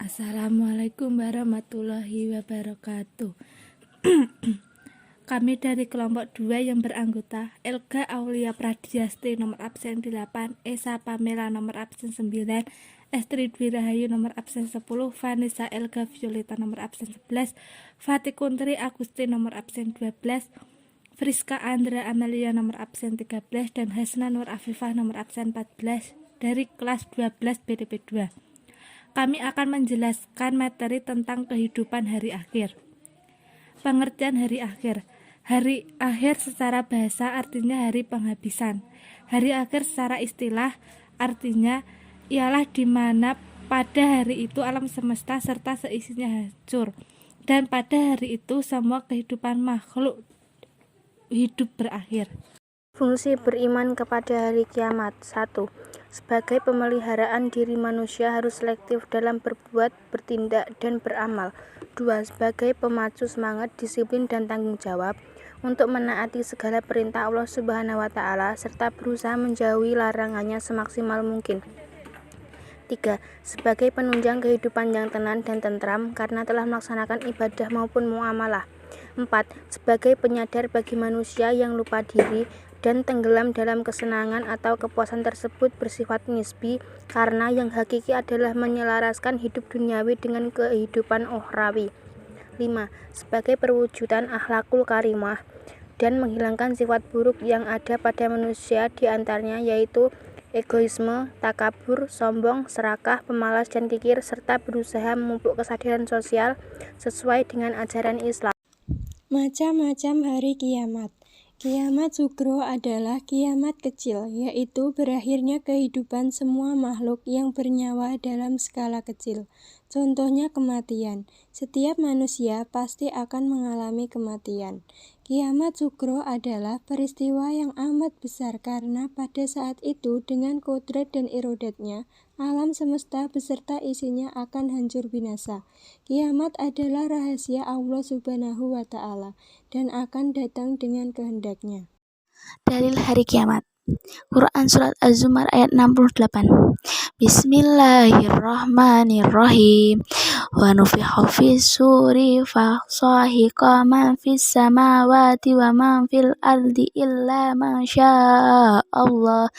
Assalamualaikum warahmatullahi wabarakatuh. Kami dari kelompok 2 yang beranggota Elga Aulia Pradiasti nomor absen 8, Esa Pamela nomor absen 9, Estri Dwi Rahayu nomor absen 10, Vanessa Elga Violeta nomor absen 11, Fatih Kuntri Agustin nomor absen 12, Friska Andra Amelia nomor absen 13, dan Hasna Nur Afifah nomor absen 14 dari kelas 12 BDP 2. Kami akan menjelaskan materi tentang kehidupan hari akhir. Pengertian hari akhir. Hari akhir secara bahasa artinya hari penghabisan. Hari akhir secara istilah artinya ialah di mana pada hari itu alam semesta serta seisinya hancur, dan pada hari itu semua kehidupan makhluk hidup berakhir. Fungsi beriman kepada hari kiamat. 1. Sebagai pemeliharaan diri manusia harus selektif dalam berbuat, bertindak, dan beramal. 2. Sebagai pemacu semangat, disiplin, dan tanggung jawab untuk menaati segala perintah Allah Subhanahu wa Ta'ala serta berusaha menjauhi larangannya semaksimal mungkin. 3. Sebagai penunjang kehidupan yang tenang dan tentram karena telah melaksanakan ibadah maupun muamalah. 4. Sebagai penyadar bagi manusia yang lupa diri dan tenggelam dalam kesenangan atau kepuasan tersebut bersifat nisbi, karena yang hakiki adalah menyelaraskan hidup duniawi dengan kehidupan ukhrawi. 5. Sebagai perwujudan akhlakul karimah dan menghilangkan sifat buruk yang ada pada manusia, diantaranya yaitu egoisme, takabur, sombong, serakah, pemalas, dan kikir, serta berusaha memupuk kesadaran sosial sesuai dengan ajaran Islam. Macam-macam hari kiamat. Kiamat sugro adalah kiamat kecil, yaitu berakhirnya kehidupan semua makhluk yang bernyawa dalam skala kecil. Contohnya kematian. Setiap manusia pasti akan mengalami kematian. Kiamat sugro adalah peristiwa yang amat besar karena pada saat itu dengan kodrat dan irodatnya, alam semesta beserta isinya akan hancur binasa. Kiamat adalah rahasia Allah Subhanahu wa Ta'ala dan akan datang dengan kehendaknya. Dalil hari kiamat. Quran Surat Az-Zumar ayat 68. Bismillahirrahmanirrahim. Wa nufiha fis suri fa sahiqa man fis samawati wa man fil ardi illa ma syaa Allah.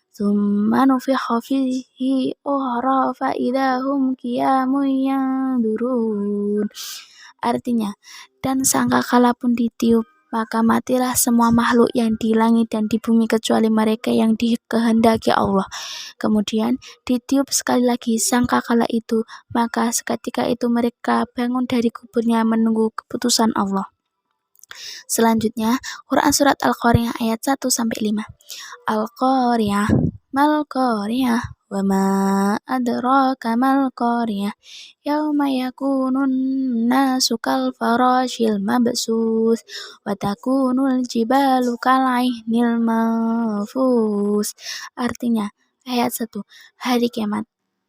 Tsumma nufiha fihi ukhra fa idahum qiyamun yanzurun. Artinya, dan sangkakala pun ditiup, maka matilah semua makhluk yang di langit dan di bumi kecuali mereka yang dikehendaki Allah. Kemudian ditiup sekali lagi sangkakala itu, maka seketika itu mereka bangun dari kuburnya menunggu keputusan Allah. Selanjutnya, Quran Surat Al-Qariyah ayat 1-5. Al-Qariyah, Mal-Qariyah, wa ma adraka mal-Qariyah, yauma yakunun nasu kal farashil mabsus, wa takunul jibalu kal aihnil manfus. Artinya, ayat 1, hari kiamat.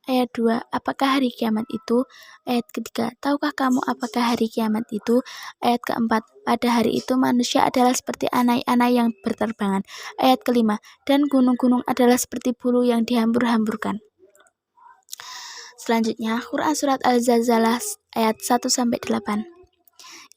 Ayat 2, apakah hari kiamat itu? Ayat ketiga, tahukah kamu apakah hari kiamat itu? Ayat keempat, pada hari itu manusia adalah seperti anai-anai yang berterbangan. Ayat kelima, dan gunung-gunung adalah seperti bulu yang dihambur-hamburkan. Selanjutnya, Quran Surat Al-Zalzalah ayat 1-8.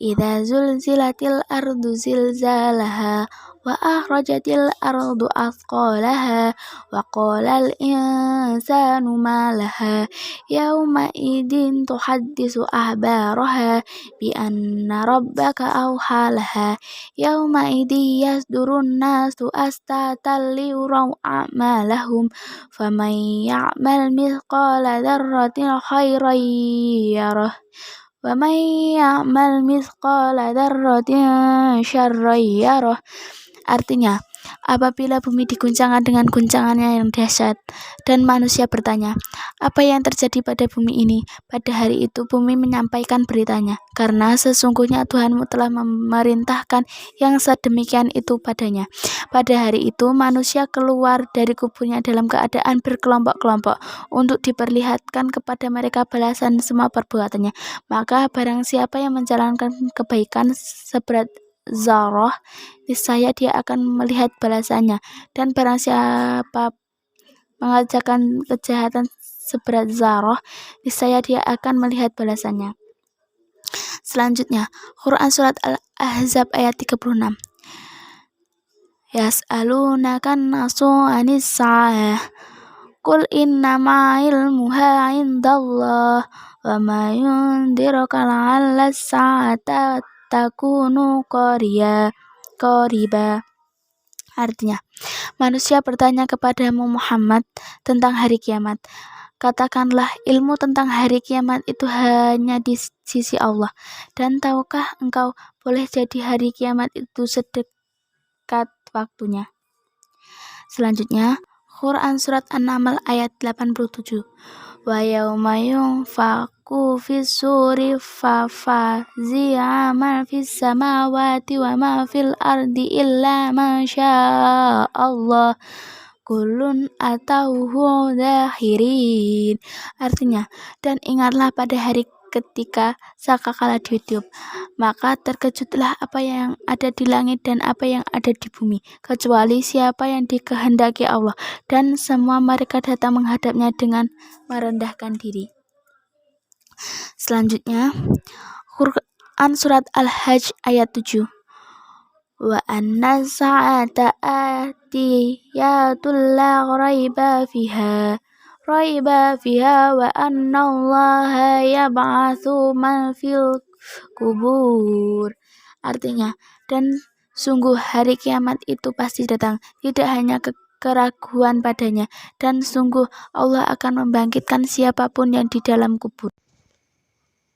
Idza zulzilatil ardu zilzalaha wa akhrajatil ardu athqalaha wa qalal insanu ma laha yauma idin tuhaddisu ahbaraha bi anna rabbaka awhalaha yauma idin yasdurun nasu astatan liyuraw a'malahum faman ya'mal mithqala dzarratin khairan yarah wa may ya'mal mithqala dzarratin syarran yarah. Artinya, apabila bumi diguncangkan dengan guncangannya yang dahsyat dan manusia bertanya, apa yang terjadi pada bumi ini? Pada hari itu bumi menyampaikan beritanya, karena sesungguhnya Tuhanmu telah memerintahkan yang sedemikian itu padanya. Pada hari itu manusia keluar dari kuburnya dalam keadaan berkelompok-kelompok untuk diperlihatkan kepada mereka balasan semua perbuatannya. Maka barang siapa yang menjalankan kebaikan seberat zarah, niscaya dia akan melihat balasannya, dan barang siapa mengerjakan kejahatan seberat zarah, niscaya dia akan melihat balasannya. Selanjutnya, Quran Surat Al-Ahzab ayat 36. Yas'alunaka nasu anis sa'ah. Qul innama ilmuha indallah wa ma yundiruka la'alla sa'ata takunu qariba. Artinya, manusia bertanya kepadamu Muhammad tentang hari kiamat. Katakanlah, ilmu tentang hari kiamat itu hanya di sisi Allah. Dan tahukah engkau, boleh jadi hari kiamat itu sedekat waktunya. Selanjutnya, Quran Surat An-Naml ayat 87. Wa yauma yunfaku fis suri fazi'a man fis samawati wa ma fil ardi illa ma syaa Allah. Kullun atauhu dahirin. Artinya, dan ingatlah pada hari ketika sangkakala ditiup, maka terkejutlah apa yang ada di langit dan apa yang ada di bumi, kecuali siapa yang dikehendaki Allah, dan semua mereka datang menghadapnya dengan merendahkan diri. Selanjutnya, Quran Surat Al-Hajj ayat 7. Wa anna sa'ata atiyatul la raiba fiha wa anna allaha yab'atsu man fil kubur. Artinya, dan sungguh hari kiamat itu pasti datang, tidak hanya keraguan padanya, dan sungguh Allah akan membangkitkan siapapun yang di dalam kubur.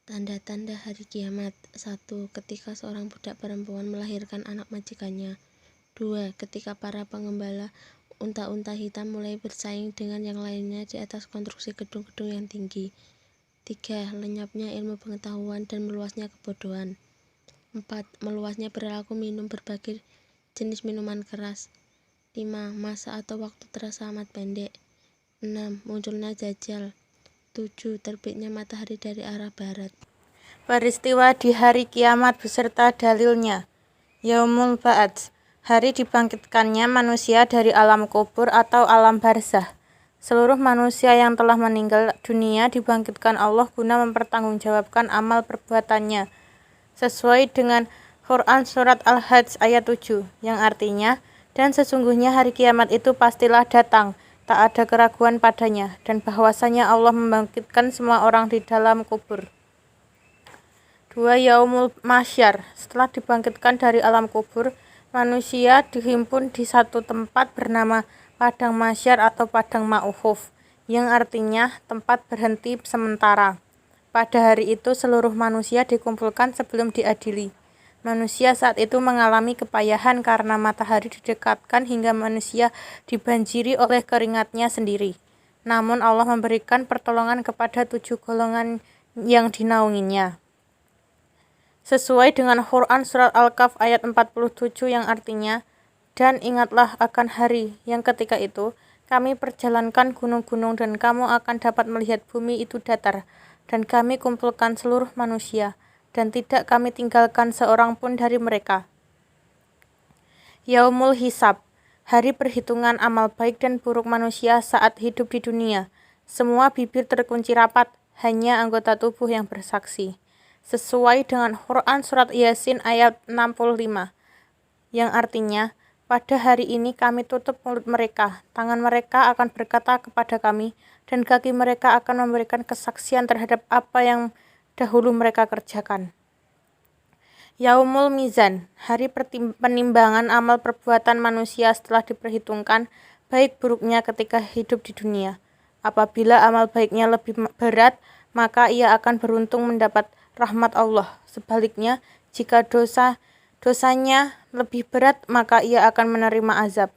Tanda-tanda hari kiamat. 1. Ketika seorang budak perempuan melahirkan anak majikannya. 2. Ketika para pengembala unta-unta hitam mulai bersaing dengan yang lainnya di atas konstruksi gedung-gedung yang tinggi. 3. Lenyapnya ilmu pengetahuan dan meluasnya kebodohan. 4. Meluasnya perilaku minum berbagai jenis minuman keras. 5. Masa atau waktu terasa amat pendek. 6. Munculnya Dajjal. 7. Terbitnya matahari dari arah barat. Peristiwa di hari kiamat beserta dalilnya. Yaumul Ba'ats, hari dibangkitkannya manusia dari alam kubur atau alam barzah. Seluruh manusia yang telah meninggal dunia dibangkitkan Allah guna mempertanggungjawabkan amal perbuatannya. Sesuai dengan Quran Surat Al-Hajj ayat 7, yang artinya, dan sesungguhnya hari kiamat itu pastilah datang, tak ada keraguan padanya, dan bahwasanya Allah membangkitkan semua orang di dalam kubur. 2. Yaumul Mahsyar, setelah dibangkitkan dari alam kubur, manusia dihimpun di satu tempat bernama Padang Mahsyar atau Padang Ma'ufuf, yang artinya tempat berhenti sementara. Pada hari itu seluruh manusia dikumpulkan sebelum diadili. Manusia saat itu mengalami kepayahan karena matahari didekatkan hingga manusia dibanjiri oleh keringatnya sendiri. Namun Allah memberikan pertolongan kepada 7 golongan yang dinaunginya. Sesuai dengan Quran Surat Al-Kahf ayat 47 yang artinya, dan ingatlah akan hari yang ketika itu kami perjalankan gunung-gunung dan kamu akan dapat melihat bumi itu datar, dan kami kumpulkan seluruh manusia, dan tidak kami tinggalkan seorang pun dari mereka. Yaumul Hisab, hari perhitungan amal baik dan buruk manusia saat hidup di dunia. Semua bibir terkunci rapat, hanya anggota tubuh yang bersaksi. Sesuai dengan Quran Surat Yasin ayat 65, yang artinya, pada hari ini kami tutup mulut mereka, tangan mereka akan berkata kepada kami, dan kaki mereka akan memberikan kesaksian terhadap apa yang dahulu mereka kerjakan. Yaumul Mizan, hari penimbangan amal perbuatan manusia setelah diperhitungkan baik buruknya ketika hidup di dunia. Apabila amal baiknya lebih berat, maka ia akan beruntung mendapat rahmat Allah. Sebaliknya, jika dosanya lebih berat, maka ia akan menerima azab.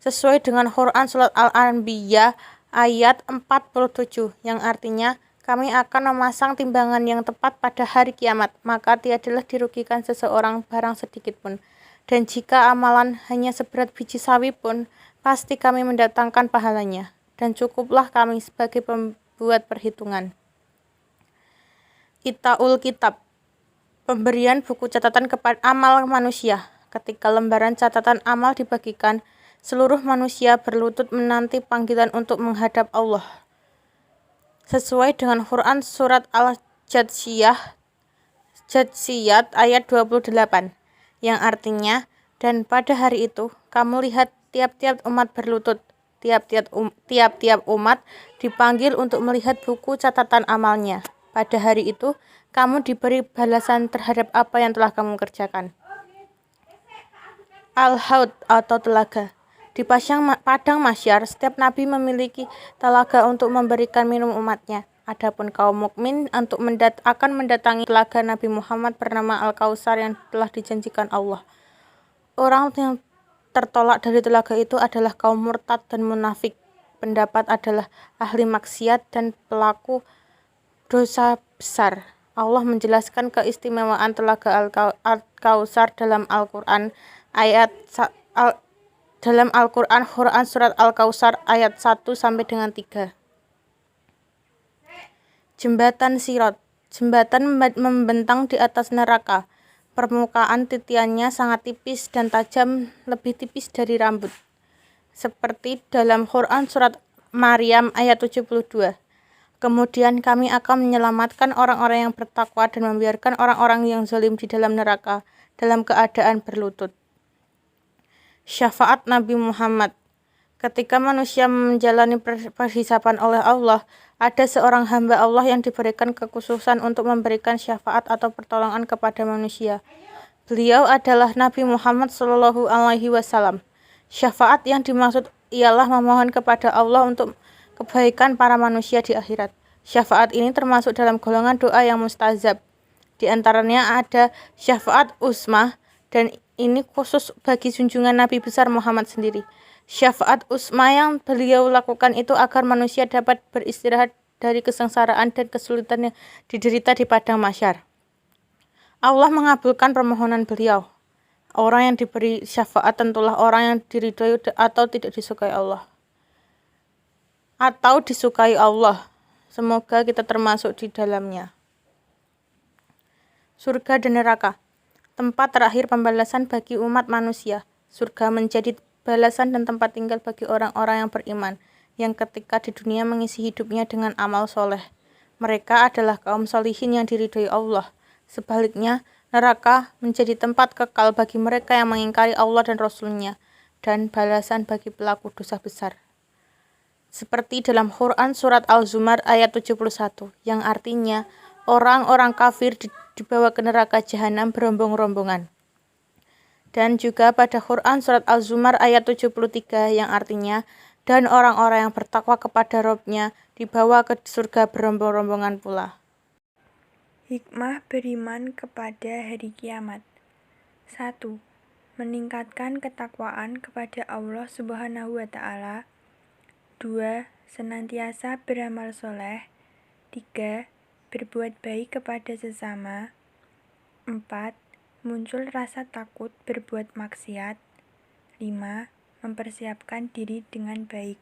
Sesuai dengan Quran Surat Al-Anbiya ayat 47, yang artinya, kami akan memasang timbangan yang tepat pada hari kiamat, maka tiadalah dirugikan seseorang barang sedikit pun. Dan jika amalan hanya seberat biji sawi pun, pasti kami mendatangkan pahalanya. Dan cukuplah kami sebagai pembuat perhitungan. Itaul Kitab, pemberian buku catatan kepada amal manusia. Ketika lembaran catatan amal dibagikan, seluruh manusia berlutut menanti panggilan untuk menghadap Allah. sesuai dengan Quran surat Jadsiyat ayat 28, yang artinya, dan pada hari itu kamu lihat tiap-tiap umat berlutut, tiap-tiap umat dipanggil untuk melihat buku catatan amalnya. Pada hari itu kamu diberi balasan terhadap apa yang telah kamu kerjakan. Al-Haud atau telaga. Di padang masyar, setiap nabi memiliki telaga untuk memberikan minum umatnya. Adapun kaum mukmin akan mendatangi telaga Nabi Muhammad bernama Al-Kautsar yang telah dijanjikan Allah. Orang yang tertolak dari telaga itu adalah kaum murtad dan munafik. Pendapat adalah ahli maksiat dan pelaku dosa besar. Allah menjelaskan keistimewaan telaga Al-Kautsar dalam Al-Quran Quran surat Al-Kautsar ayat 1-3. Jembatan Sirat. Jembatan membentang di atas neraka. Permukaan titiannya sangat tipis dan tajam, lebih tipis dari rambut. Seperti dalam Quran surat Maryam ayat 72. Kemudian kami akan menyelamatkan orang-orang yang bertakwa dan membiarkan orang-orang yang zalim di dalam neraka dalam keadaan berlutut. Syafaat Nabi Muhammad. Ketika manusia menjalani perhisaban oleh Allah, ada seorang hamba Allah yang diberikan kekhususan untuk memberikan syafaat atau pertolongan kepada manusia. Beliau adalah Nabi Muhammad SAW. Syafaat yang dimaksud ialah memohon kepada Allah untuk kebaikan para manusia di akhirat. Syafaat ini termasuk dalam golongan doa yang mustajab. Di antaranya ada syafaat uzmah, dan ini khusus bagi junjungan Nabi besar Muhammad sendiri. Syafaat uzma yang beliau lakukan itu agar manusia dapat beristirahat dari kesengsaraan dan kesulitan yang diderita di padang mahsyar. Allah mengabulkan permohonan beliau. Orang yang diberi syafaat tentulah orang yang diridhoi atau tidak disukai Allah. Atau disukai Allah. Semoga kita termasuk di dalamnya. Surga dan neraka. Tempat terakhir pembalasan bagi umat manusia. Surga menjadi balasan dan tempat tinggal bagi orang-orang yang beriman, yang ketika di dunia mengisi hidupnya dengan amal soleh. Mereka adalah kaum solihin yang diridhoi Allah. Sebaliknya, neraka menjadi tempat kekal bagi mereka yang mengingkari Allah dan Rasul-Nya, dan balasan bagi pelaku dosa besar. Seperti dalam Quran surat Al-Zumar ayat 71, yang artinya, orang-orang kafir dibawa ke neraka jahanam berombong-rombongan. Dan juga pada Quran surat Al-Zumar ayat 73 yang artinya, dan orang-orang yang bertakwa kepada Rabb-Nya dibawa ke surga berombong-rombongan pula. Hikmah beriman kepada hari kiamat. 1. Meningkatkan ketakwaan kepada Allah Subhanahu wa Ta'ala. 2. Senantiasa beramal soleh. 3. Berbuat baik kepada sesama. 4. Muncul rasa takut berbuat maksiat. 5. Mempersiapkan diri dengan baik.